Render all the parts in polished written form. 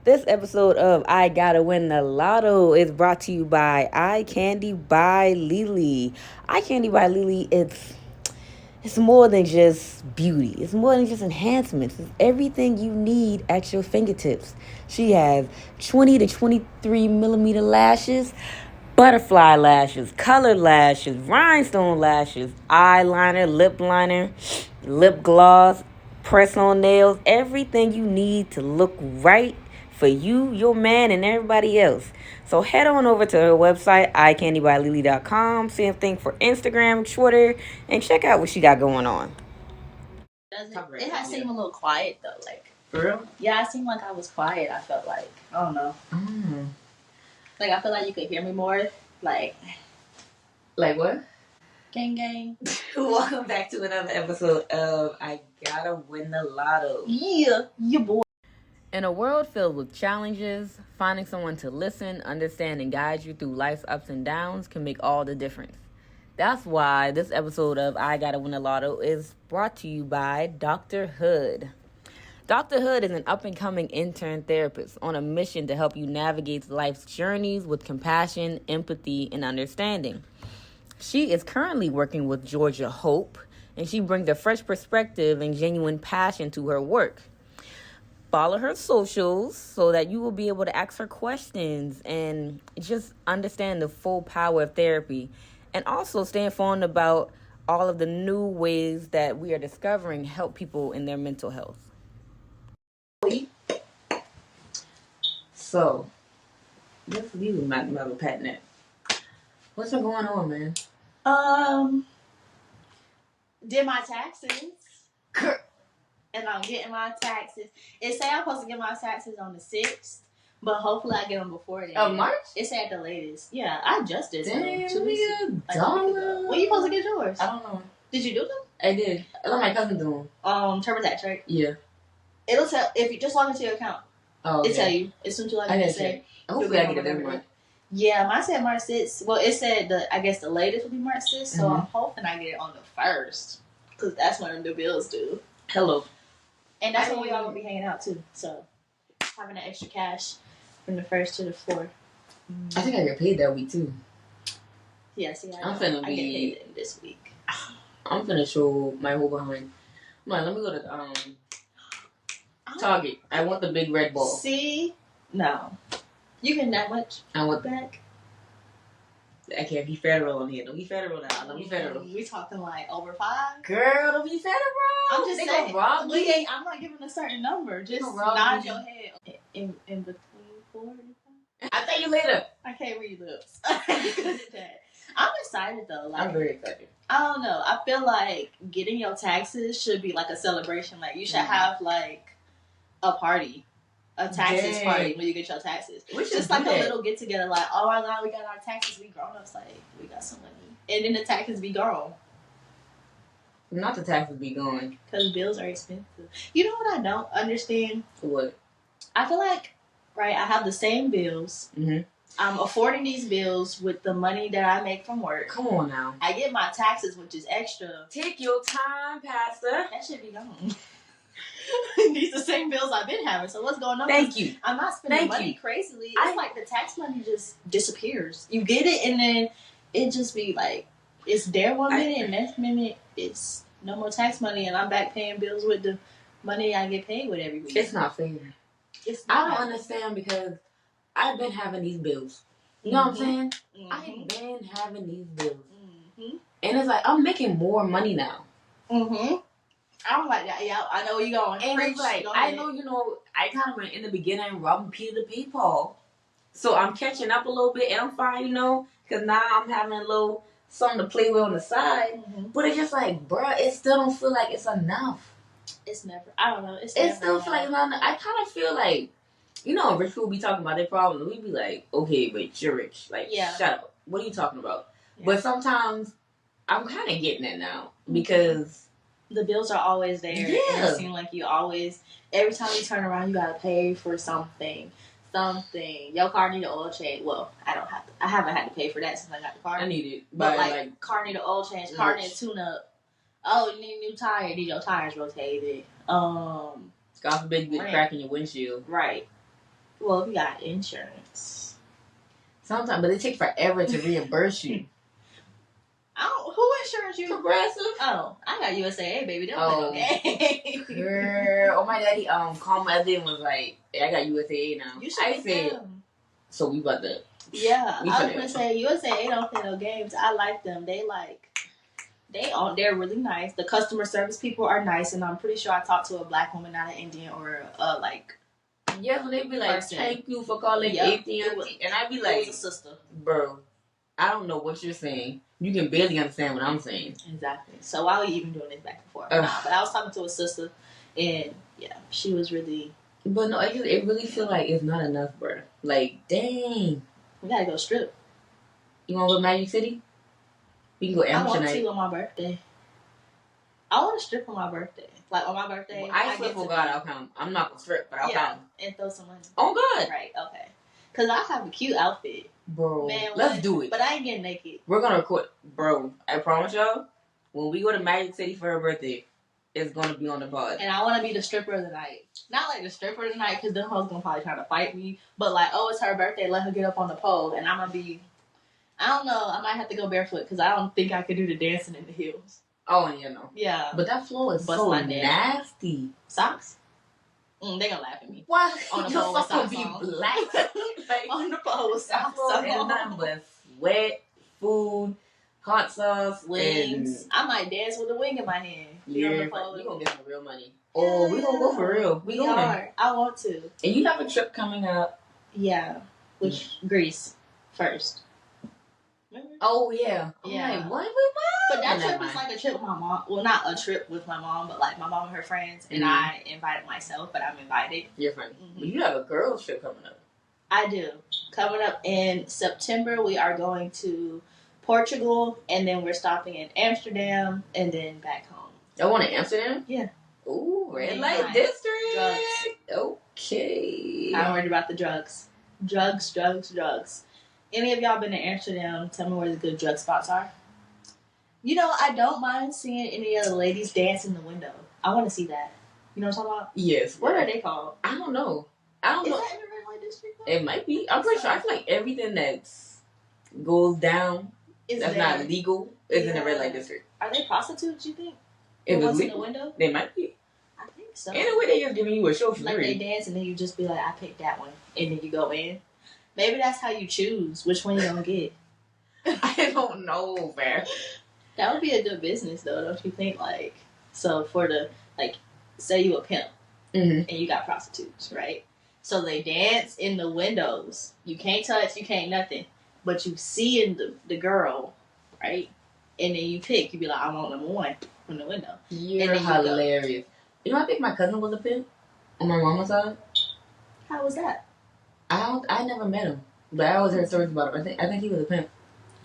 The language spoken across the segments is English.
This episode of I Gotta Win the Lotto is brought to you by Eye Candy by Lily. Eye Candy by Lily, it's more than just beauty. It's more than just enhancements. It's everything you need at your fingertips. She has 20 to 23 millimeter lashes, butterfly lashes, colored lashes, rhinestone lashes, eyeliner, lip liner, lip gloss, press on nails, everything you need to look right for you, your man, and everybody else. So head on over to her website, eyecandybylily.com. Same thing for Instagram, Twitter, and check out what she got going on. It has seemed a little quiet though, like. For real? Yeah, it seemed like I was quiet. I felt like, I don't know. Like, I feel like you could hear me more. Like what? Gang gang. Welcome back to another episode of I Gotta Win the Lotto. Yeah, boy. In a world filled with challenges, finding someone to listen, understand, and guide you through life's ups and downs can make all the difference. That's why this episode of I Gotta Win the Lotto is brought to you by Dr. Hood. Dr. Hood is an up-and-coming intern therapist on a mission to help you navigate life's journeys with compassion, empathy, and understanding. She is currently working with Georgia Hope, and she brings a fresh perspective and genuine passion to her work. Follow her socials so that you will be able to ask her questions and just understand the full power of therapy. And also stay informed about all of the new ways that we are discovering help people in their mental health. So, let's leave my little pet net. What's been going on, man? Did my taxes. And I'm getting my taxes. It say I'm supposed to get my taxes on the 6th, but hopefully I get them before then. Of March? It said at the latest. Yeah, I just did them. Damn, 2 weeks ago. $1. When you supposed to get yours? I don't know. Did you do them? I did. I let my cousin do them. TurboTax, right? Yeah. It'll tell if you just log into your account. Oh, okay. It'll tell you as soon as you log in. It say. Hopefully I get it every month. Yeah, mine said March 6th. Well, it said I guess the latest will be March 6th, so I'm hoping I get it on the 1st, because that's when the bills due. Hello. And that's when we all gonna be hanging out too. So having that extra cash from the 1st to the 4th. I think I get paid that week too. Yeah, see, I get paid this week. I'm finna show my whole behind. Come on, let me go to Target. I want the big red ball. See? No. You getting that much? I want back. I can't be federal on here. Don't be federal now. Don't be federal. We talking like over 5? Girl, don't be federal. I'm just saying. Rob me. I'm not giving a certain number. Just nod your head. In between 4 and 5. I'll tell you later. I can't read lips. I'm excited though. Like, I'm very excited. I don't know. I feel like getting your taxes should be like a celebration. Like, you should have like a party. A taxes party when you get your taxes. Which is like a little get together, like, oh my god, we got our taxes, we grown ups, like, we got some money. And then the taxes be gone. Not the taxes be gone. Because bills are expensive. You know what I don't understand? What? I feel like, right, I have the same bills. I'm affording these bills with the money that I make from work. Come on now. I get my taxes, which is extra. Take your time, Pastor. That should be gone. These are the same bills I've been having. So what's going on? Thank you. I'm not spending money crazily. It's like the tax money just disappears. You get it, and then it just be like it's there one minute, and next minute it's no more tax money, and I'm back paying bills with the money I get paid with every week. It's not fair. I don't understand because I've been having these bills. You know what I'm saying? I've been having these bills, and it's like I'm making more money now. I don't like that. Yeah, I know where you're going. And it's like, I know, I kind of went in the beginning robbing Peter to pay Paul. So I'm catching up a little bit, and I'm fine, because now I'm having a little something to play with on the side. But it's just like, bruh, it still don't feel like it's enough. It's never, I don't know. It still feel like it's not enough. I kind of feel like, rich people be talking about their problems. We be like, okay, but you're rich. Like, shut up. What are you talking about? Yeah. But sometimes I'm kind of getting it now because the bills are always there. Yeah. And it seems like you always, every time you turn around, you gotta pay for something. Your car need an oil change. Well, I haven't had to pay for that since I got the car. I need it. But like car need an oil change, car need a tune up. Oh, you need a new tire. Need your tires rotated. God forbid you get a crack in your windshield. Right. Well, if you got insurance. Sometimes, but it takes forever to reimburse you. Who insurance you? Progressive. Oh, I got USAA, baby. Don't okay. Girl. Oh, my daddy called my dad and was like, hey, I got USAA now. You should get them. So we about to. Yeah, I was gonna say USAA don't play no games. I like them. They're really nice. The customer service people are nice, and I'm pretty sure I talked to a black woman, not an Indian or like. Yeah, so they be like, thank you for calling AT&T, and I be like, it was a sister, bro, I don't know what you're saying. You can barely understand what I'm saying. Exactly. So why are we even doing this back and forth? Nah, but I was talking to a sister, and yeah, she was really. But no, it really feel like it's not enough, bro. Like, dang. We gotta go strip. You wanna go to Magic City? We can go amateur night. I want to on my birthday. I want to strip on my birthday. Like, on my birthday. Well, I swear for God, I'll come. I'm not gonna strip, but I'll come. And throw some money. Oh, God. Right, okay. Because I have a cute outfit. Bro, man, let's do it. But I ain't getting naked. We're gonna record. Bro, I promise y'all, when we go to Magic City for her birthday, it's gonna be on the pod. And I want to be the stripper of the night. Not like the stripper of the night, because them hoes gonna probably try to fight me. But like, oh, it's her birthday, let her get up on the pole. And I'm gonna be, I don't know, I might have to go barefoot, because I don't think I could do the dancing in the heels. Oh, and you know. Yeah. But that floor is so nasty. Socks? They gonna laugh at me. What? On the pole with socks be on. Black. Like, on the pole with socks on. And nothing but sweat, food, hot sauce, wings. And I might dance with a wing in my hand. Yeah, you gonna get some real money. Oh, we gonna go for real. We are. I want to. And you have a trip coming up. Yeah. Which Greece first. Remember? Oh yeah. Yeah. Like, what? But that trip is like a trip with my mom. Well, not a trip with my mom, but like my mom and her friends, and I invited myself, but I'm invited. Your friend. But you have a girls trip coming up. I do. Coming up in September, we are going to Portugal, and then we're stopping in Amsterdam, and then back home. I want to Amsterdam? Yeah. Ooh, red light district. Drugs. Okay. I'm worried about the drugs. Drugs. Any of y'all been to Amsterdam? Tell me where the good drug spots are. You know, I don't mind seeing any of the ladies dance in the window. I want to see that. You know what I'm talking about? Yes. What are they called? I don't know. Is that in the red light district? It might be. I'm pretty sure. I feel like everything that goes down that's not legal is in the red light district. Are they prostitutes, you think? If the ones in the window? They might be. I think so. Anyway, they just giving you a show for like free. They dance and then you just be like, I picked that one. And then you go in. Maybe that's how you choose which one you're going to get. I don't know, man. That would be a good business, though, don't you think? Like, so for the, like, say you a pimp and you got prostitutes, right? So they dance in the windows. You can't touch, you can't nothing. But you see in the girl, right? And then you pick. You be like, I want number one from the window. You're hilarious. You know, I think my cousin was a pimp on my mama's side. How was that? I never met him, but I always heard stories about him. I think he was a pimp.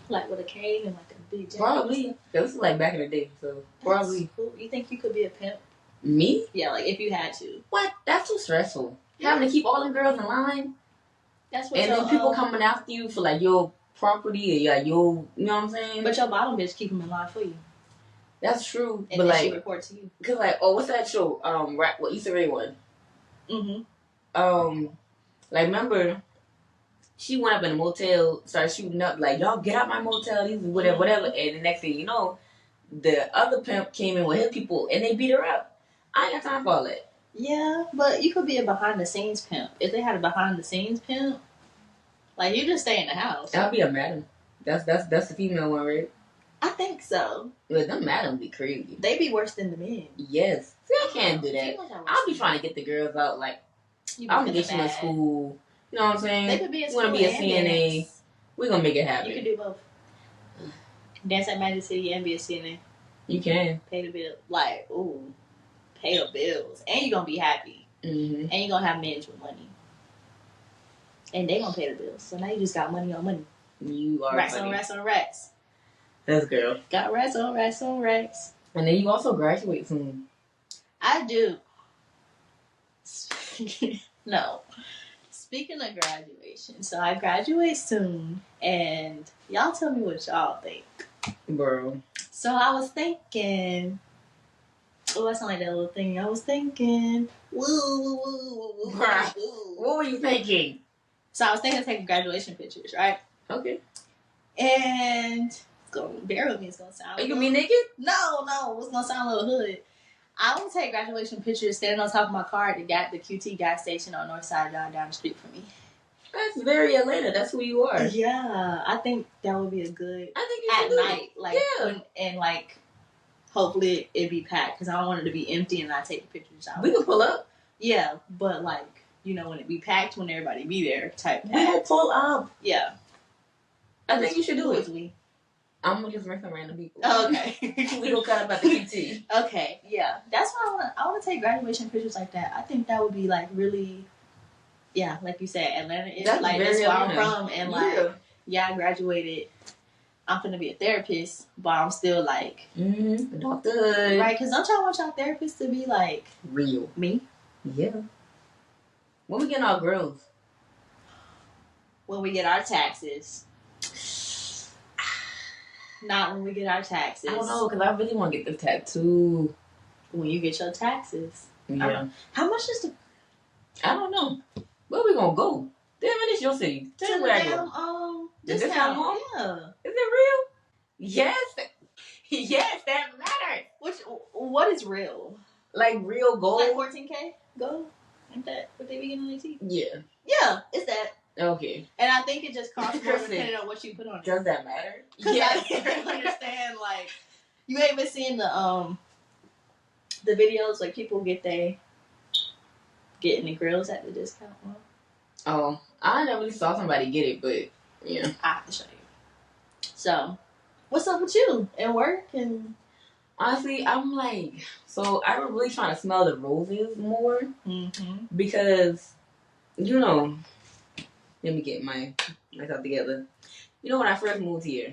Like with a cane and like a big jacket? Probably. This is like back in the day, so probably. Cool. You think you could be a pimp? Me? Yeah, like if you had to. What? That's too stressful. Having to keep all them girls in line. That's what. And then people coming after you for like your property or your, you know what I'm saying? But your bottom bitch keep them in line for you. That's true. And but then like, she report to you. Cause like, oh, what's that show? What Issa Rae one? Like remember, she went up in a motel, started shooting up like, y'all get out my motel, these whatever. And the next thing you know, the other pimp came in with his people and they beat her up. I ain't got time for all that. Yeah, but you could be a behind the scenes pimp. If they had a behind the scenes pimp, like you just stay in the house. I'll be a madam. That's the female one, right? I think so. But them madams be crazy. They be worse than the men. Yes. See, I can't do that. I'll be trying to get the girls out. Like, I'm gonna get you in school. You know what I'm saying? They could be in school. You wanna be a CNA? Dance. We're gonna make it happen. You can do both. Dance at Magic City and be a CNA. You can. Pay the bill. Like, ooh. Pay the bills. And you're gonna be happy. And you're gonna have men with money. And they gonna pay the bills. So now you just got money on money. You are racks funny. on racks on racks. That's girl. Got racks on racks on racks. And then you also graduate soon. I do. No. Speaking of graduation, so I graduate soon, and y'all tell me what y'all think. Bro. So I was thinking, Oh, that's not like that little thing I was thinking. Woo, woo, woo, woo, Bruh, woo. what were you thinking? So I was thinking of taking graduation pictures, right? Okay. And bear with me, it's gonna sound. Are you gonna be naked? No, it's gonna sound a little hood. I want to take graduation pictures standing on top of my car at the QT gas station on North Side down the street from me. That's very Atlanta. That's who you are. Yeah, I think that would be a good. I think you at should night, like and like hopefully it be packed because I don't want it to be empty and I take the pictures out. We can pull up. Yeah, but like when it be packed, when everybody be there, type. We will pull up. Yeah, I think you should do it. Me. I'm gonna just bring some random people. Okay. We gonna cut up at the QT. Okay, yeah. That's why I want to take graduation pictures like that. I think that would be like really, yeah, like you said, Atlanta is like that's where I'm from, and like I graduated. I'm gonna be a therapist, but I'm still like doctor, right? Because don't y'all want y'all therapists to be like real? Me? Yeah. When we get our girls? When we get our taxes. Not when we get our taxes. I don't know, because I really want to get the tattoo. When you get your taxes. Yeah. How much is the... I don't know. Where we gonna go? Damn, it is your city. Tell me where I go. The discount home? Yeah. Is it real? Yes. Yes, that matters. What is real? Like real gold? Like 14K gold? Ain't that what they be getting on their teeth? Yeah. Yeah, it's that. Okay. And I think it just costs more depending on what you put on it. Does that matter? Yes. I don't understand, like, you ain't been seeing the videos, like, people getting the grills at the discount one. Oh, I never really saw somebody get it, but, yeah. I have to show you. So, what's up with you? And work and... Honestly, I'm like, so I'm really trying to smell the roses more. Mm-hmm. Because, let me get myself together. When I first moved here,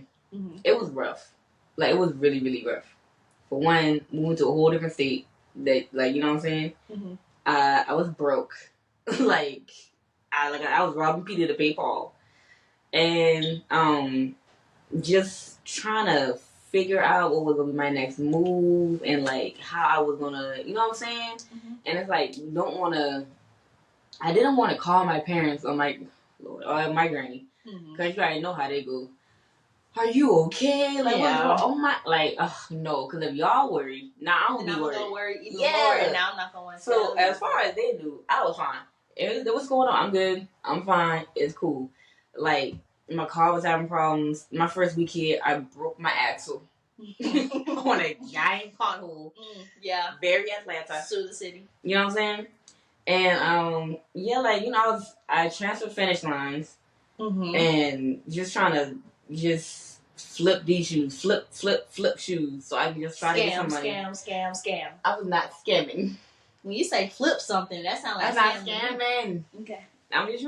it was rough. Like, it was really, really rough. For one, moving to a whole different state, that, like, you know what I'm saying? Mm-hmm. I was broke. I was robbing Peter to pay Paul. And, just trying to figure out what was going to be my next move and, like, how I was going to, you know what I'm saying? Mm-hmm. And it's like, I didn't want to call my parents or my granny. Because you already know how they go. Are you okay? Like, what's wrong? Oh my, like, no. Because if y'all worried, I don't be worried. I'm going to worry even more, and now I'm not going to So, as far as they knew, I was fine. What's going on? I'm good. I'm fine. It's cool. Like, my car was having problems. My first week here, I broke my axle on a giant pothole. Yeah. Very Atlanta. Sue the city. You know what I'm saying? And, I transferred finish lines. Mm-hmm. And just trying to flip these shoes. Flip shoes. So I can just try to get some money. Scam. I was not scamming. When you say flip something, that sounds like that's not scamming. Okay. I'm just,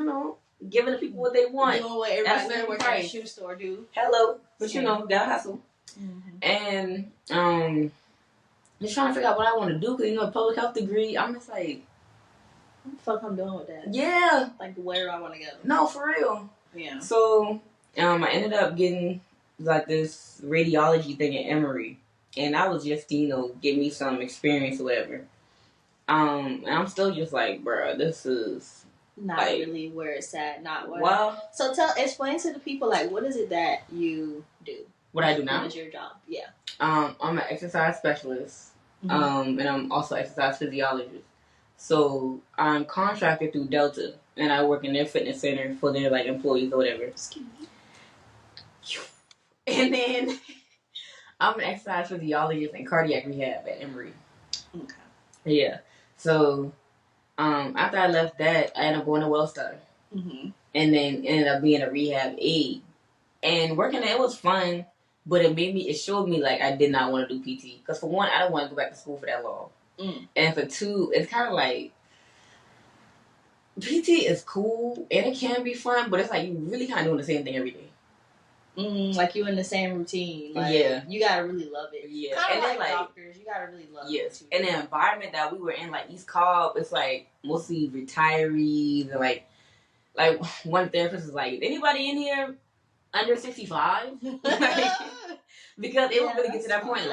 giving the people what they want. Doing what everybody works at a shoe store do. Hello. But they'll hustle. Mm-hmm. And just trying to figure out what I want to do because, public health degree, I'm just like, what the fuck I'm doing with that? Yeah. Like, where do I want to go? No, for real. Yeah. So, I ended up getting, like, this radiology thing at Emory. And I was just, give me some experience or whatever. And I'm still just like, bruh, this is... Not like, really where it's at, not where... Well... So, explain to the people, like, what is it that you do? What I do now? What is your job? Yeah. I'm an exercise specialist. Mm-hmm. And I'm also an exercise physiologist. So I'm contracted through Delta, and I work in their fitness center for their employees or whatever. Excuse me. And then I'm an exercise physiologist and cardiac rehab at Emory. Okay. Yeah. So after I left that, I ended up going to Wellstar, and then ended up being a rehab aide. And working there, it was fun, but it showed me I did not want to do PT. Because for one, I don't want to go back to school for that long. And for two, it's kind of like PT is cool and it can be fun, but it's like you really kind of doing the same thing every day. Like you in the same routine. Like, yeah. You gotta really love it. Yeah. Kind of like doctors, you gotta really love it. Too. And the environment that we were in, like East Cobb, it's mostly retirees and like one therapist is like, anybody in here under 65? Because it would really get to that point,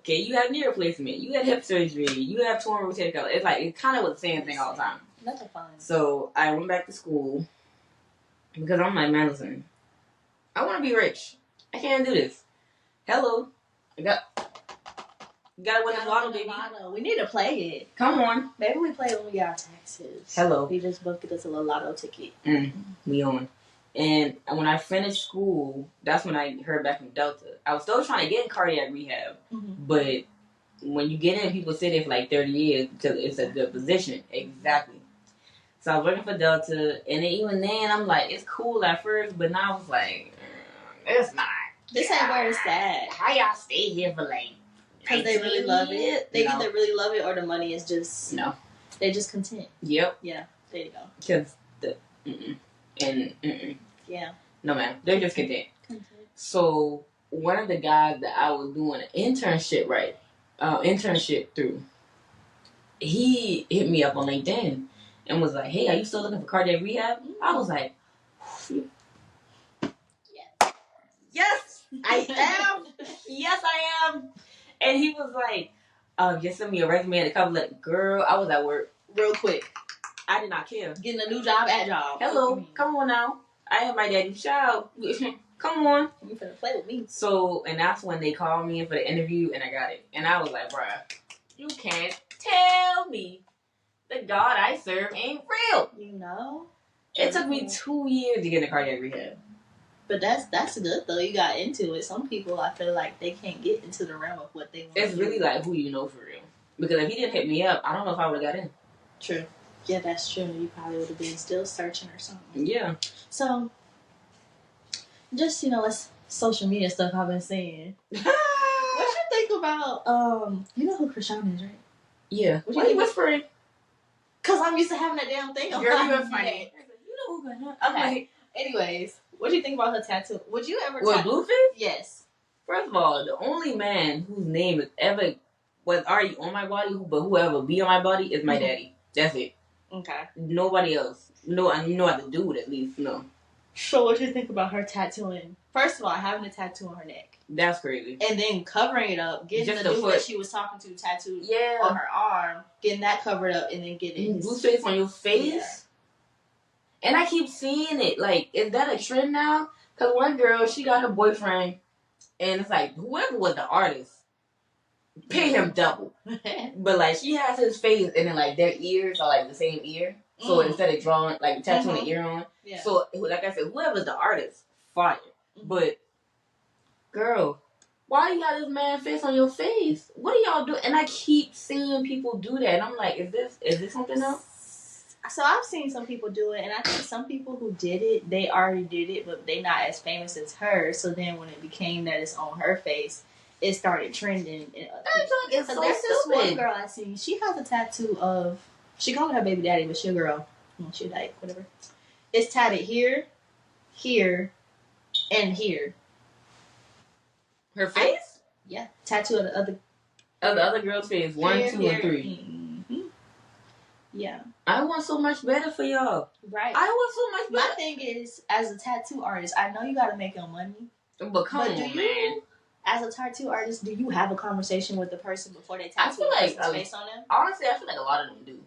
Okay, you had knee replacement, you had hip surgery, you have torn rotator cuff. It's like, it kind of was the same thing all the time. That's fun. So I went back to school because I'm like, man, listen, I want to be rich. I can't do this. Hello. Gotta win the lotto, baby. We need to play it. Come on. Maybe we play it when we get our taxes. Hello. We just booked us a little lotto ticket. We on. And when I finished school, that's when I heard back from Delta. I was still trying to get in cardiac rehab, but when you get in, people sit there for like 30 years because it's a good position. Exactly. So I was working for Delta, and even then, I'm like, it's cool at first, but now I was like, it's not. This ain't where it's at. How y'all stay here for like? Because they really love it. They either really love it or the money is just they're just content. Yep. Yeah. There you go. Because yeah. No man, they're just content. So one of the guys that I was doing an internship through, he hit me up on LinkedIn and was like, "Hey, are you still looking for cardiac rehab?" I was like, "Yes, I am. Yes, I am." And he was like, "Just send me a resume and a cover letter." Girl, I was at work real quick. I did not care. Getting a new job at job. Hello, come on now. I am my daddy's child. Come on. You finna play with me. So, and that's when they called me in for the interview, and I got it. And I was like, bruh, you can't tell me the God I serve ain't real. You know? It took me 2 years to get into cardiac rehab. But that's good, though. You got into it. Some people, I feel like they can't get into the realm of what they want. It's really like who you know for real. Because if he didn't hit me up, I don't know if I would have got in. True. Yeah, that's true. You probably would have been still searching or something. Yeah. So, just, let's social media stuff I've been seeing. What you think about, you know who Krishan is, right? Yeah. Why are you whispering? Because I'm used to having that damn thing on Girl, my you were neck. funny. You know who Krishan is. Okay. Anyways, what do you think about her tattoo? Would you ever tattoo? Blueface? Yes. First of all, the only man whose name is ever was already on my body, but whoever be on my body is my daddy. That's it. Okay. Nobody else. No, I know how to do it at least. No. So what do you think about her tattooing? First of all, having a tattoo on her neck. That's crazy. And then covering it up, getting just the dude that she was talking to tattooed on her arm, getting that covered up, and then getting blue face on your face. Yeah. And I keep seeing it. Like, is that a trend now? Because one girl, she got her boyfriend, and it's like whoever was the artist, pay him double. But like she has his face, and then like their ears are like the same ear. So instead of drawing like tattooing the ear on, so like I said, whoever's the artist, fire. But girl, why you got this man face on your face? What are y'all doing? And I keep seeing people do that, and I'm like, is this something else? So I've seen some people do it, and I think some people who did it, they already did it, but they not as famous as her. So then when it became that it's on her face, it started trending. It's so there's this stupid. one girl I seen. She has a tattoo of, she called her baby daddy, but she a girl. She died, whatever. It's tatted here, here, and here. Her face? Yeah, tattoo of the other girl's face. 1, 2, and 3. Mm-hmm. Yeah. I want so much better for y'all. Right. I want so much better. My thing is, as a tattoo artist, I know you got to make your money. But come on, man. As a tattoo artist, do you have a conversation with the person before they tattoo the person's face on them? Honestly, I feel like a lot of them do.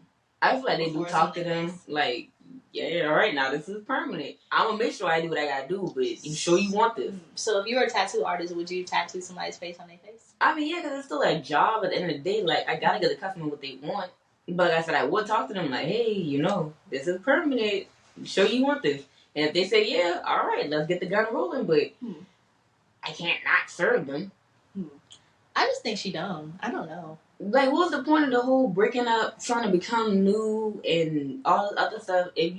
I feel like they do talk to them. Like, yeah, all right, now this is permanent. I'm going to make sure I do what I got to do, but you sure you want this? So if you were a tattoo artist, would you tattoo somebody's face on their face? I mean, yeah, because it's still a job at the end of the day. Like, I got to get the customer what they want. But like I said, I would talk to them like, hey, this is permanent. You sure you want this? And if they say, yeah, all right, let's get the gun rolling. But I can't not serve them. I just think she dumb. I don't know. Like, what's the point of the whole breaking up, trying to become new, and all this other stuff? If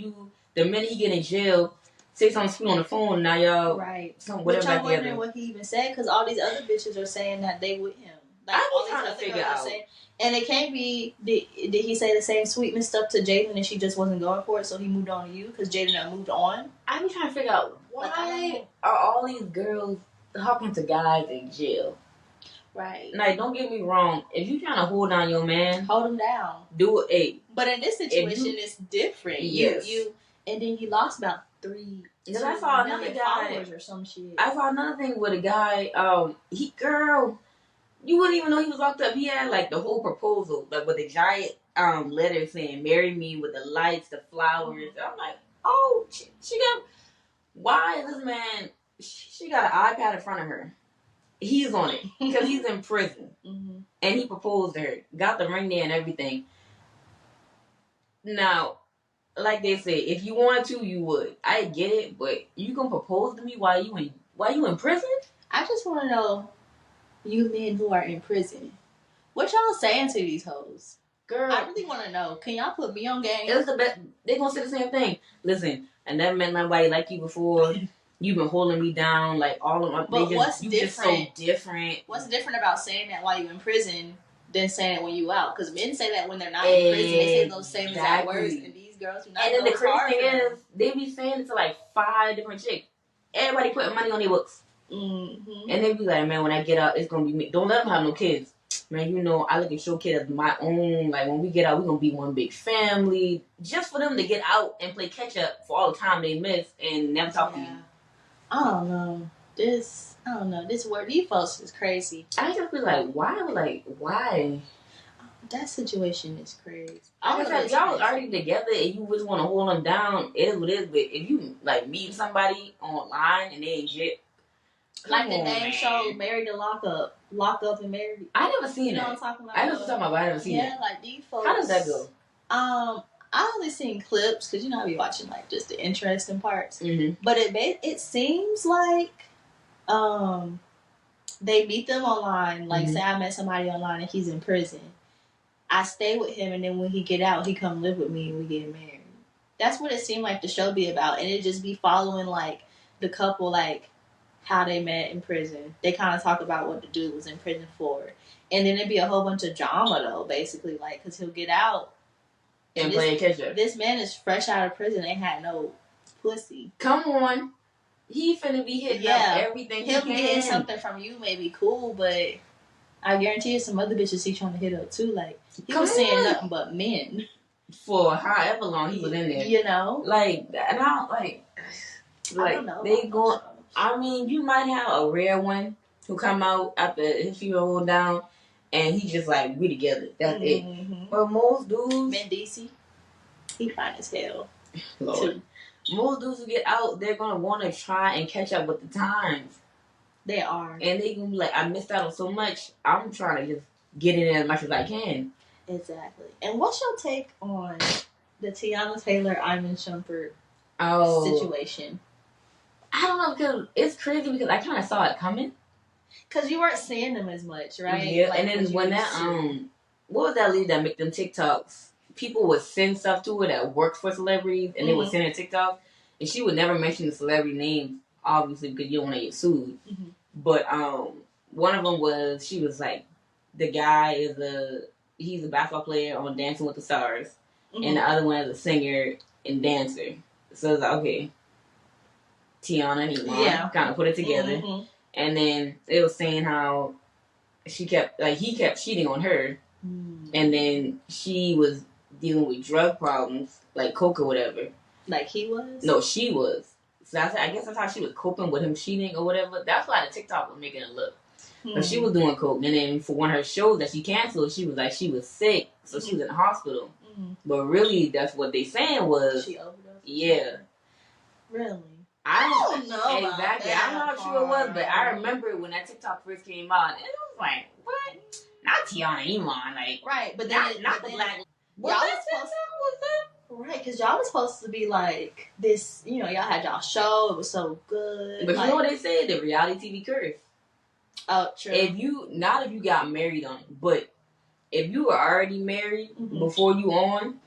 the minute he get in jail, say something sweet on the phone, now y'all right. Which I'm wondering what he even said, because all these other bitches are saying that they with him. Like, all these other girls are saying, and it can't be. Did he say the same sweetness stuff to Jaden, and she just wasn't going for it, so he moved on to you because Jaden had moved on? I'm trying to figure out why are all these girls talking to guys in jail? Right. Like, don't get me wrong. If you trying to hold down your man, hold him down. Do it. Hey. But in this situation, it's different. Yes. You and then he lost about 3 Because I saw another guy or some shit. I saw another thing with a guy. You wouldn't even know he was locked up. He had like the whole proposal, like with the giant letter saying "Marry me" with the lights, the flowers. I'm like, oh, she got. Why is this man? She got an iPad in front of her. He's on it because he's in prison, and he proposed to her. Got the ring there and everything. Now, like they say, if you wanted to, you would. I get it, but you can propose to me while you in prison? I just want to know, you men who are in prison, what y'all saying to these hoes? Girl, I really want to know. Can y'all put me on game? It was the best. They gonna say the same thing. Listen, I never met nobody like you before. You've been holding me down, like all of my. But what's different? Just so different. What's different about saying that while you in prison than saying it when you out? Because men say that when they're not in prison, they say those same exact words, and these girls do not. And then the crazy thing is, they be saying it to like 5 different chicks. Everybody putting money on their books, and they be like, "Man, when I get out, it's gonna be me. Don't let them have no kids." Man, you know, I look at your kid as my own. Like, when we get out, we're going to be one big family. Just for them to get out and play catch-up for all the time they miss and never talk to you. I don't know. This word, these folks is crazy. I just be like, why? That situation is crazy. I was like, y'all already together and you just want to hold them down. It is what it is. But if you, like, meet somebody online and they ain't shit. Like the name show, Married to Lock Up. Lock Up and Married. I never seen it. You know what I'm talking about? I know what you're talking about, but I never seen it. Yeah, like these folks. How does that go? I only seen clips because, you know, I be watching like just the interesting parts. Mm-hmm. But it seems like they meet them online. Like, say I met somebody online and he's in prison. I stay with him, and then when he get out, he come live with me and we get married. That's what it seemed like the show be about. And it just be following like the couple, like how they met in prison. They kind of talk about what the dude was in prison for. And then it'd be a whole bunch of drama, though, basically, like, because he'll get out and play catch up. This man is fresh out of prison. Ain't had no pussy. Come on. He finna be hitting up everything He'll be getting something from you, maybe cool, but I guarantee you some other bitches he trying to hit up, too. Like, he was saying nothing but men. For however long he was in there. You know? Like, and I don't, like I don't know. They going, I mean, you might have a rare one who come out after his fever hold down, and he just like, we together. That's it. But most dudes... Mendici, he fine as hell. Lord. Most dudes who get out, they're going to want to try and catch up with the times. They are. And they can be like, I missed out on so much. I'm trying to just get in as much as I can. Exactly. And what's your take on the Tiana Taylor, Iman Shumpert situation? I don't know, because it's crazy because I kind of saw it coming. Because you weren't seeing them as much, right? Yeah, like, and then when that, what was that lady that make them TikToks? People would send stuff to her that works for celebrities, and they would send her TikToks, and she would never mention the celebrity names, obviously, because you don't want to get sued. But one of them was, she was like, the guy he's a basketball player on Dancing with the Stars, and the other one is a singer and dancer. So it's like, okay, Tiana and Iman kind of put it together. And then it was saying how he kept cheating on her. And then she was dealing with drug problems, like coke or whatever. Like he was? No, she was. So I guess that's how she was coping with him cheating or whatever. That's why the TikTok was making it look. But she was doing coke. And then for one of her shows that she canceled, she was like, she was sick. So she was in the hospital. But really, that's what they saying was... She overdosed? Yeah. Really? I don't know. Exactly. I don't know how true it was, but I remember when that TikTok first came out, and it was like, what? Not Tiana Iman, like, right? But then not the black. Y'all was supposed right? Because y'all was supposed to be like this. You know, y'all had y'all show. It was so good. But you know what they say? The reality TV curse. Oh, true. If you got married on it, but if you were already married before you on,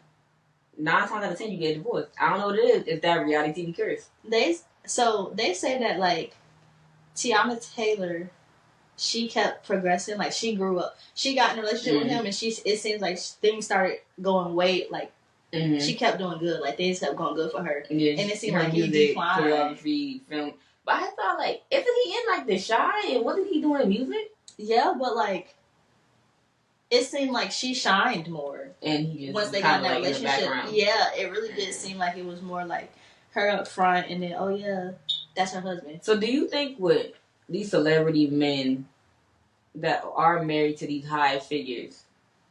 9 times out of 10 you get divorced. I don't know what it is. It's that reality TV curse. They say that like Tiana Taylor, she kept progressing. Like she grew up. She got in a relationship with him, and it seems like things started going way like she kept doing good. Like things kept going good for her. Yeah, and it seemed like he declined. Choreography, film. But I thought like, isn't he in like The Shy? And wasn't he doing music? Yeah, but like. It seemed like she shined more. And he just once they got in that relationship. Yeah, it really did seem like it was more like her up front and then, oh yeah, that's her husband. So do you think with these celebrity men, that are married to these high figures,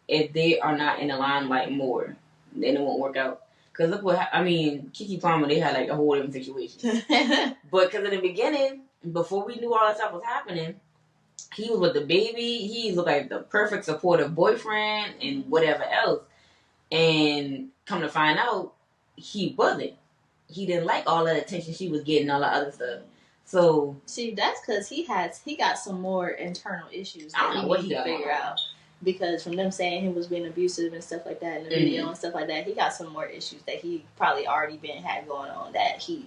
if they are not in the limelight more, then it won't work out. Because look what, Keke Palmer, they had like a whole different situation. But because in the beginning, before we knew all that stuff was happening, he was with the baby. He looked like the perfect supportive boyfriend and whatever else. And come to find out, he wasn't. He didn't like all that attention she was getting, all that other stuff. So see, that's because he got some more internal issues that I don't know what he got to figure out. Because from them saying he was being abusive and stuff like that in the video and stuff like that, he got some more issues that he probably already had going on, that he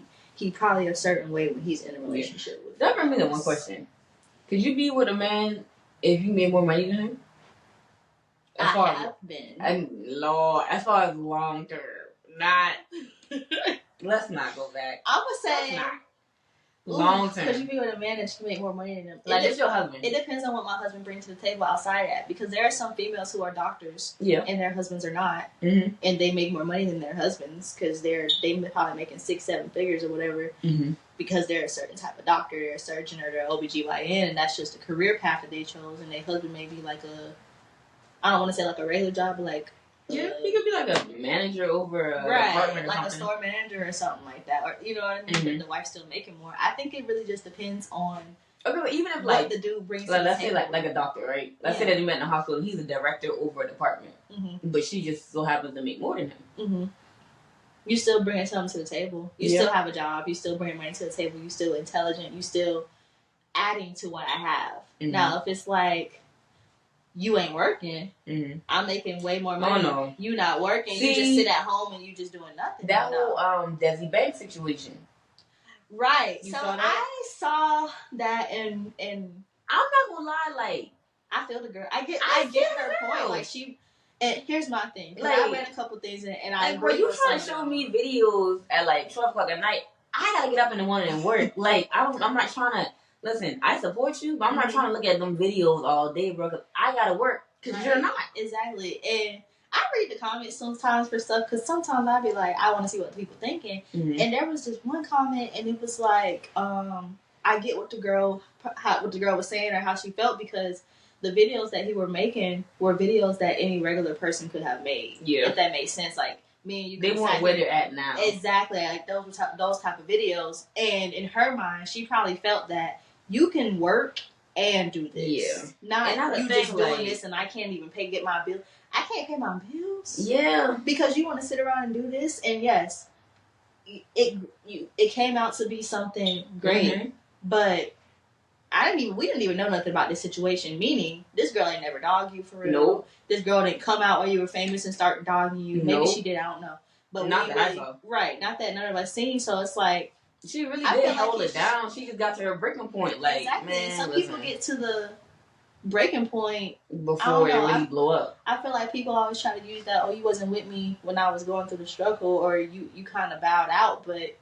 probably a certain way when he's in a relationship with. That brings me to one question: could you be with a man if you made more money than him? I have been. And Lord, as far as long term, not. Let's not go back. I would say long term. Could you be with a man that you make more money than him? Like, it's your husband. It depends on what my husband brings to the table outside of that. Because there are some females who are doctors, and their husbands are not, and they make more money than their husbands because they probably making 6-7 figures or whatever. Because they're a certain type of doctor, they're a surgeon, or they're OBGYN, and that's just a career path that they chose. And their husband may be like I don't want to say like a regular job, but like. Yeah, he could be like a manager over a department or like something. A store manager or something like that, or you know what I mean. But the wife's still making more. I think it really just depends on. Okay, but even if what the dude brings. Like, let's say like a doctor, right? Let's say that he met in a hospital and he's a director over a department, but she just so happens to make more than him. You still bringing something to the table. You still have a job. You still bring money to the table. You still intelligent. You still adding to what I have. Now, if it's like. You ain't working. I'm making way more money. Oh, no. You not working. See, you just sit at home and you just doing nothing. That whole Desi Banks situation. Right. You so saw that? I saw that and I'm not gonna lie, like I feel the girl. I get her point. Like she. And here's my thing. Like, I read a couple things and I agree. When you trying to show me videos at like 12 o'clock at night, I gotta get up in the morning and work. Like I'm not trying to. Listen, I support you, but I'm not trying to look at them videos all day, bro, because I gotta work, because you're not. Exactly. And I read the comments sometimes for stuff, because sometimes I be like, I want to see what people thinking. And there was this one comment, and it was like, I get what the girl was saying or how she felt, because the videos that he were making were videos that any regular person could have made. Yeah. If that makes sense. Like, me and you. They weren't where they're at now. Exactly. Like, those type of videos. And in her mind, she probably felt that you can work and do this. Yeah. Not you just doing this and I can't even get my bill. I can't pay my bills. Yeah. Because you want to sit around and do this. And yes, it came out to be something great. But we didn't even know nothing about this situation. Meaning, this girl ain't never dogged you for real. Nope. This girl didn't come out while you were famous and start dogging you. Maybe she did, I don't know. But not that I saw. Right. Not that none of us seen. So it's like, she really did hold it down. She just got to her breaking point. Like, exactly. Man, some people get to the breaking point before it really blow up. I feel like people always try to use that, oh, you wasn't with me when I was going through the struggle, or you kind of bowed out, but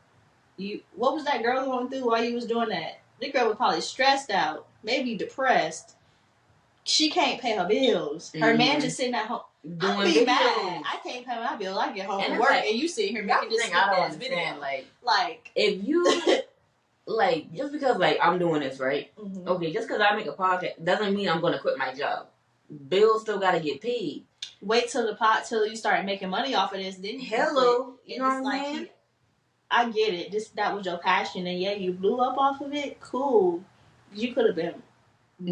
what was that girl going through while you was doing that? The girl was probably stressed out, maybe depressed. She can't pay her bills. Her man just sitting at home. I'd be mad. I can't pay my bill. I get home from work and you sit here making this video. Like if you like, just because like I'm doing this, right? Okay, just because I make a podcast doesn't mean I'm gonna quit my job. Bills still gotta get paid. Wait till you start making money off of this, then you know what I'm saying? I get it. That was your passion, and yeah, you blew up off of it. Cool. You could have been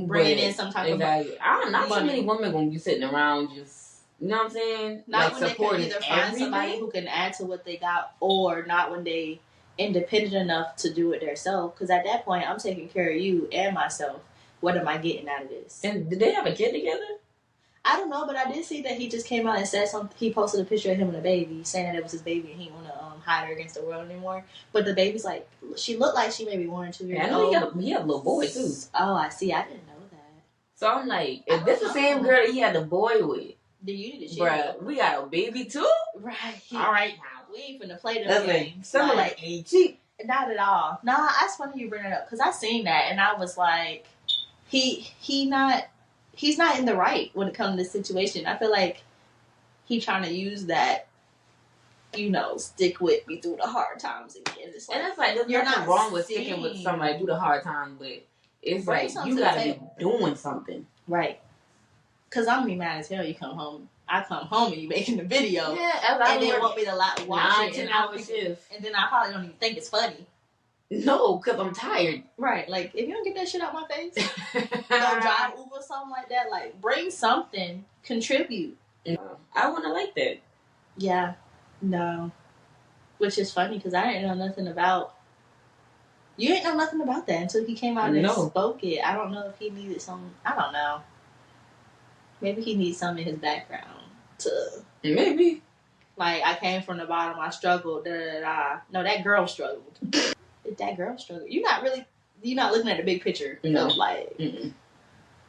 bringing in some type of money. Not so many women gonna be sitting around just. You know what I'm saying? Not when they can either find somebody who can add to what they got, or not when they independent enough to do it themselves. Because at that point, I'm taking care of you and myself. What am I getting out of this? And did they have a kid together? I don't know, but I did see that he just came out and said something. He posted a picture of him and a baby, saying that it was his baby and he didn't want to hide her against the world anymore. But the baby's like, she looked like she maybe 1 or 2 years old. He had a little boy too. Oh, I see. I didn't know that. So I'm like, if this the same girl that he had the boy with, bruh, we got a baby too? Right. All right, now. We ain't finna play them games. Something like ain't cheap. Not at all. Nah, it's funny you bring it up, because I seen that and I was like, he's not in the right when it comes to this situation. I feel like he trying to use that, stick with me through the hard times again. It's like, and it's like, there's nothing wrong with sticking with somebody through the hard times, but it's like, you gotta be doing something. Right. Because I'm going to be mad as hell you come home. I come home and you making the video. Yeah, and then want me to watch it. 10 hour shift. And then I probably don't even think it's funny. No, because I'm tired. Right. Like, if you don't get that shit out my face, go drive Uber or something like that. Like, bring something. Contribute. I want to like that. Yeah. No. Which is funny because I didn't know nothing about... You didn't know nothing about that until he came out and spoke it. I don't know if he needed some... I don't know. Maybe he needs some in his background to... Maybe. Like, I came from the bottom, I struggled, da-da-da-da. No, that girl struggled. That girl struggled. You're not looking at the big picture. No. Of, like,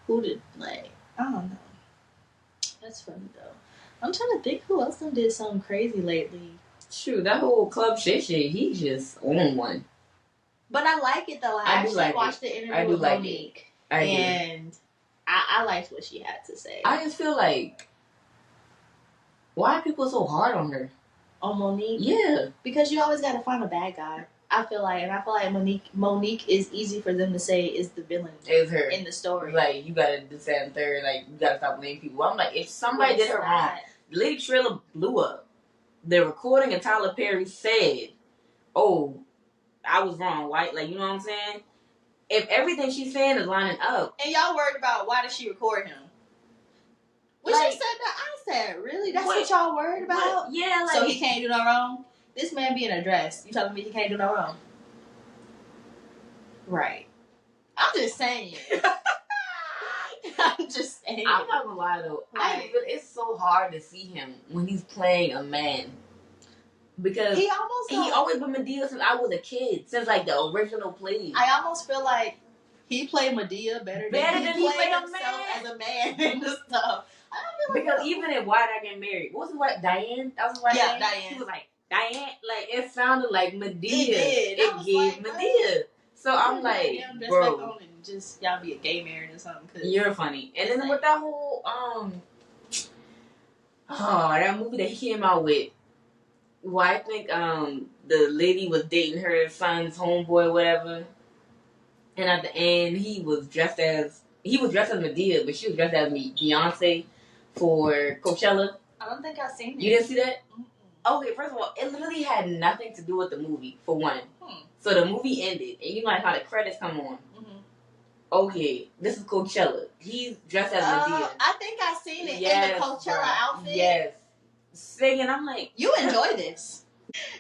who did, like, I don't know. That's funny, though. I'm trying to think who else done did something crazy lately. Shoot, that whole Club Shay Shay, he just on one. But I like it, though. I actually watched the interview with Monique. And I liked what she had to say. I just feel like, why are people so hard on her? On Monique? Yeah. Because you always got to find a bad guy. I feel like Monique is easy for them to say is the villain. Is her. In the story. Like, you gotta do that and third, like, you gotta stop blaming people. I'm like, if somebody did her wrong, Lady Trilla blew up. The recording of Tyler Perry said, oh, I was wrong, right? Like, you know what I'm saying? If everything she's saying is lining up. And y'all worried about why did she record him? When she said that, I said, really? That's what y'all worried about? Yeah, like. So he can't do no wrong? This man be in a dress. You telling me he can't do no wrong? Right. I'm just saying. I'm just saying. I'm not gonna lie though. It's so hard to see him when he's playing a man. Because he always been Medea since I was a kid. Since like the original play. I almost feel like he played Medea better than he played himself as a man and the stuff. I don't feel like because even in Why Did I Get Married? What was his wife? Diane? That was his wife? Yeah, Diane. He was like, Diane, like it sounded like Medea. It gave Medea. So I'm like, bro, and just y'all be a gay marriage or something. Cause you're funny. And then with that whole that movie that he came out with, well, I think the lady was dating her son's homeboy, whatever. And at the end, he was dressed as Medea, but she was dressed as Beyonce for Coachella. I don't think I've seen it. You didn't see that? Okay, first of all, it literally had nothing to do with the movie, for one. So the movie ended, and you know how the credits come on. Okay, this is Coachella. He's dressed as Medea. I think I've seen it in the Coachella outfit. Yes. Singing, I'm like... You enjoy this.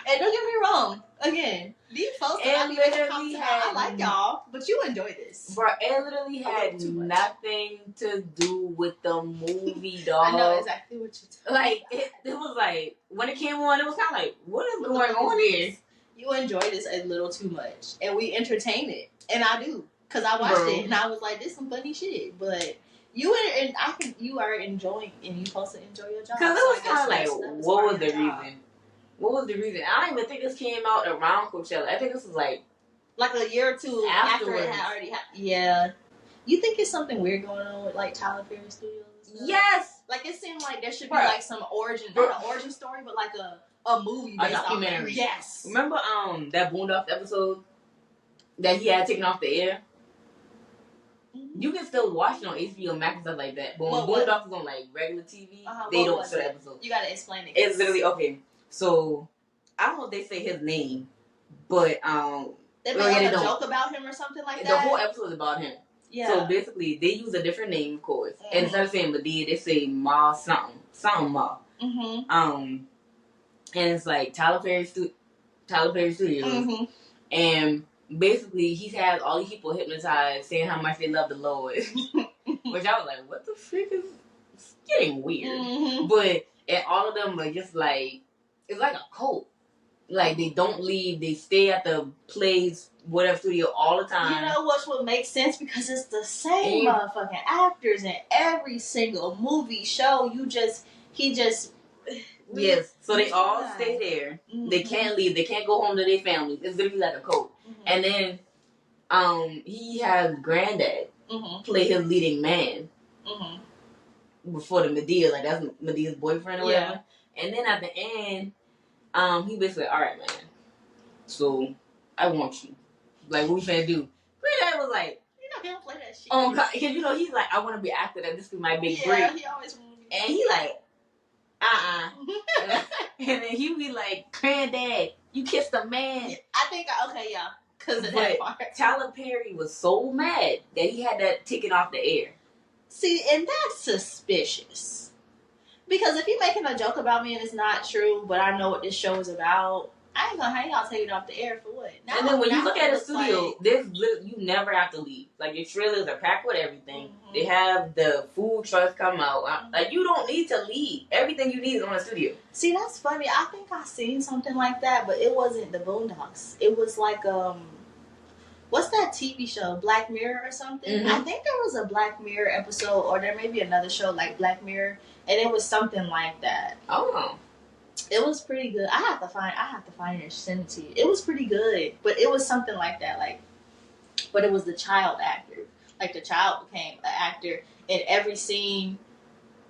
And don't get me wrong, again, these folks I like y'all, but you enjoy this. Bro, it literally had nothing to do with the movie, dog. I know exactly what you're talking about. It was like, when it came on, it was kind of like, what is going on here? You enjoy this a little too much, and we entertain it, and I do, because I watched it, and I was like, this some funny shit, but... You are enjoying, and you're supposed to enjoy your job. Because it was kind of like, what was the reason? What was the reason? I don't even think this came out around Coachella. I think this was like a year or two after it had already happened. Yeah. You think it's something weird going on with like Tyler Perry Studios? Yes. Like it seemed like there should be like some origin, not an origin story, but like a movie, a documentary. Yes. Remember that Boondocks episode that he had taken off the air? You can still watch it on HBO Max and stuff like that. But when Boondocks is on like regular TV, they don't show the episode. You gotta explain it. It's literally okay. So I don't know if they say his name, but they made a joke about him or something like that. The whole episode is about him. Yeah. So basically, they use a different name, of course. And instead of saying Medea, they say Ma something Ma. And it's like Tyler Perry Studios, and basically, he has all these people hypnotized, saying how much they love the Lord. Which I was like, what the frick is... It's getting weird. But, and all of them are just like... It's like a cult. Like, they don't leave. They stay at the place, whatever studio, all the time. You know what would make sense? Because it's the same motherfucking actors in every single movie, show. Yes. So they all stay there. They can't leave. They can't go home to their families. It's literally like a cult. And then he has Granddad play his leading man before the Medea, like that's Medea's boyfriend or whatever. And then at the end, he basically, all right, man. So I want you. Like, what we finna do? Granddad was like, he don't play that shit. Because you know he's like, I want to be actor. That this is my big break. Yeah, he always. And he like, and then he be like, Granddad, you kissed a man. I think okay, yeah, because of that part. Tyler Perry was so mad that he had that taken off the air. See, and that's suspicious. Because if you're making a joke about me and it's not true, but I know what this show is about, I ain't gonna hang out, take it off the air for what? Now, and then when you look at the studio, you never have to leave. Like your trailers are packed with everything. Mm-hmm. They have the food trucks come out. Mm-hmm. Like you don't need to leave. Everything you need is on the studio. See, that's funny. I think I seen something like that, but it wasn't the Boondocks. It was like what's that TV show? Black Mirror or something? Mm-hmm. I think there was a Black Mirror episode, or there may be another show like Black Mirror, and it was something like that. Oh. It was pretty good. I have to find it and send it to you. It was pretty good, but it was something like that. Like, but it was the child actor. Like the child became an actor in every scene.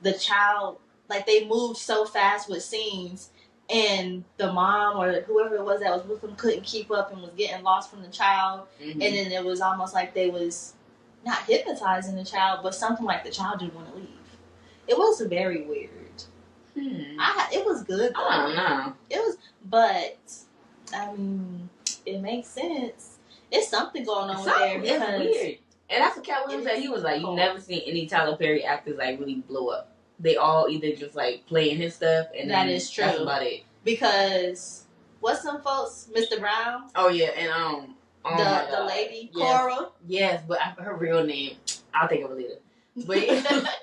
The child, like they moved so fast with scenes, and the mom or whoever it was that was with them couldn't keep up and was getting lost from the child. Mm-hmm. And then it was almost like they was not hypnotizing the child, but something like the child didn't want to leave. It was very weird. It was good though. I don't know. It was, but I mean, it makes sense. It's something going on there because it's weird. And that's what Cat Williams said. He was like, "You never seen any Tyler Perry actors like really blow up. They all either just like playing his stuff, and that is true. That's about it. Because what's some folks, Mr. Brown? Oh yeah, and the lady Cora. Yes, but her real name, I'll think of it later. But.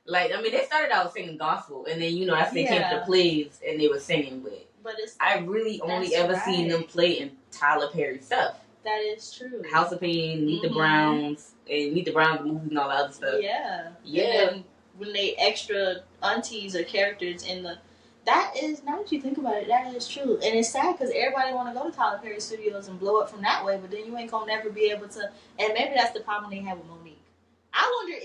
Like, I mean, they started out singing gospel, and then, you know, as they came to the plays, and they were singing, but I really only ever seen them play in Tyler Perry stuff. That is true. House of Pain, Meet the Browns, and Meet the Browns, the movies, and all that other stuff. Yeah. Yeah. And then when they extra aunties or characters in that is, now that you think about it, that is true. And it's sad, because everybody want to go to Tyler Perry Studios and blow up from that way, but then you ain't going to never be able to, and maybe that's the problem they have with Monique. I wonder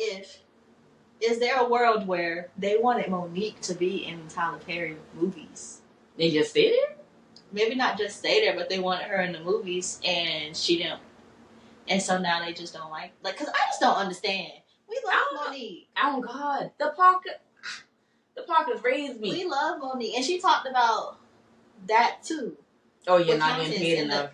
is there a world where they wanted Monique to be in Tyler Perry movies? They just stay there? Maybe not just stay there, but they wanted her in the movies, and she didn't. And so now they just don't like, because I just don't understand. We love Monique. Oh, God. The Parkers raised me. We love Monique. And she talked about that, too. Oh, you're not getting paid enough.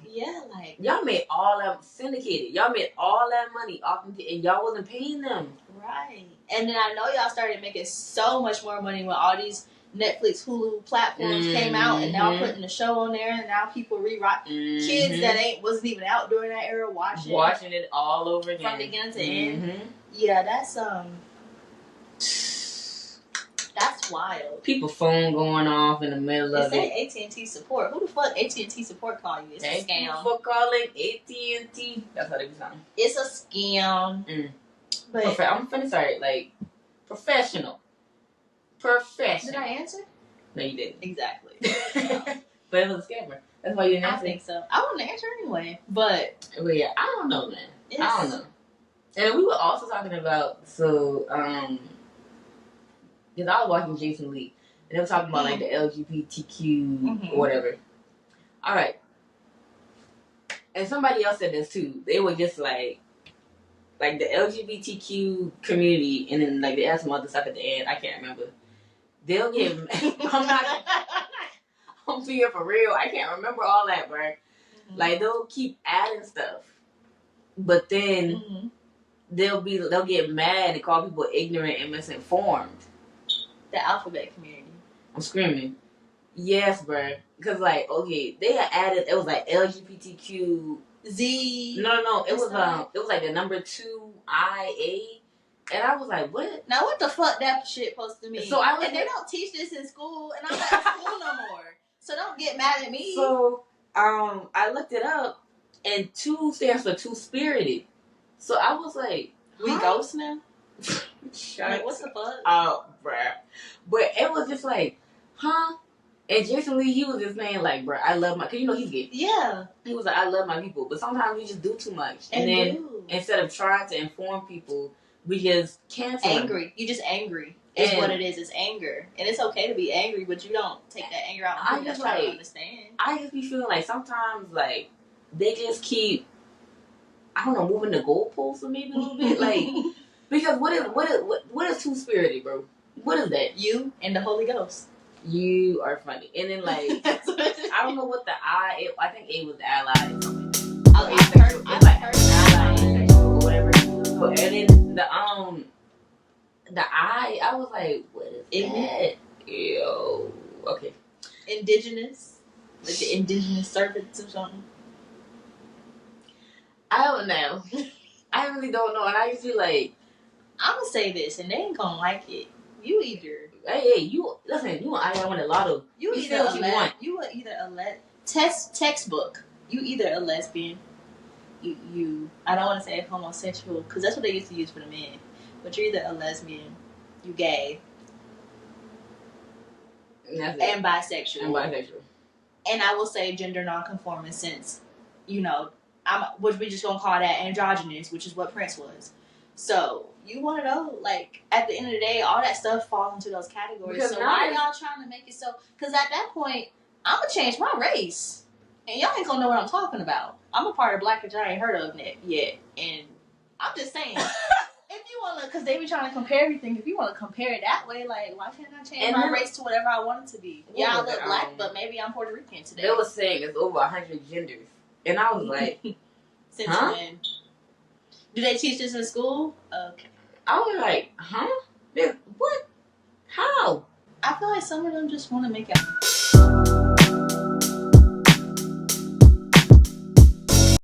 Like... Y'all made all that syndicated. Y'all made all that money off and y'all wasn't paying them. Right. And then I know y'all started making so much more money when all these Netflix, Hulu platforms came out, and now putting the show on there, and now people rewrite. Kids that wasn't even out during that era watching it all over again from beginning to end. Yeah, that's wild. People phone going off in the middle of it. It said AT&T support. Who the fuck AT&T support call you? It's a scam. Thank you for calling AT&T. That's how they be sounding. It's a scam. But I'm finna start like professional. Did I answer? No, you didn't. Exactly. But it was a scammer. That's why you didn't answer. I think so. I wouldn't answer anyway. But yeah, I don't know, man. I don't know. And we were also talking about because I was watching Jason Lee, and they were talking about like the LGBTQ or whatever. All right. And somebody else said this too. They were just like the LGBTQ community, and then like they add some other stuff at the end. I can't remember. They'll get. I'm being for real. I can't remember all that, bro. Like they'll keep adding stuff, but then they'll get mad and call people ignorant and misinformed. The alphabet community. I'm screaming. Yes, bro. Because they had added. It was like LGBTQ. Z. No. It was like the number 2 IA, and I was like, what? Now what the fuck that shit supposed to mean? So they don't teach this in school, and I'm not in school no more. So don't get mad at me. So I looked it up, and 2 stands for two-spirited. So I was like, we ghost now? Like, what the fuck? Oh, bruh. But it was just like, huh? And Jason Lee, he was just saying, like, bruh, I love my... Because, he's gay. Yeah. He was like, I love my people. But sometimes we just do too much. And then, instead of trying to inform people, we just cancel angry. them. You just angry. Is what it is. It's anger. And it's okay to be angry, but you don't take that anger out on people that's trying to understand. I just be feeling like sometimes, like, they just keep I don't know, moving the goalposts or maybe a little bit, like because what is two-spirited, bro? What is that? You and the Holy Ghost. You are funny, and then like I don't know what the I think A was ally or something. I've heard ally, asexual, or whatever. So and then the I was like, what is that? Yo, okay. Indigenous, like the indigenous servants or something. I don't know. I really don't know, and I used to like. I'm gonna say this, and they ain't gonna like it. You either. Hey, you listen. You I win a lot of. You either what you want. You are either a textbook. You either a lesbian. You. I don't want to say homosexual because that's what they used to use for the men. But you're either a lesbian, you gay, and bisexual. And I will say gender nonconforming since, which we just gonna call that androgynous, which is what Prince was. So you want to know, like, at the end of the day, all that stuff falls into those categories. Because so why are y'all trying to make it so? Because at that point, I'm gonna change my race, and y'all ain't gonna know what I'm talking about. I'm a part of Black, which I ain't heard of yet, and I'm just saying. If you want to, because they be trying to compare everything. If you want to compare it that way, like, why can't I change my race to whatever I want it to be? Yeah, I look black, but maybe I'm Puerto Rican today. They were saying it's over 100 genders, and I was like, since when? Do they teach this in school? Okay. I was like, huh? What? How? I feel like some of them just want to make it.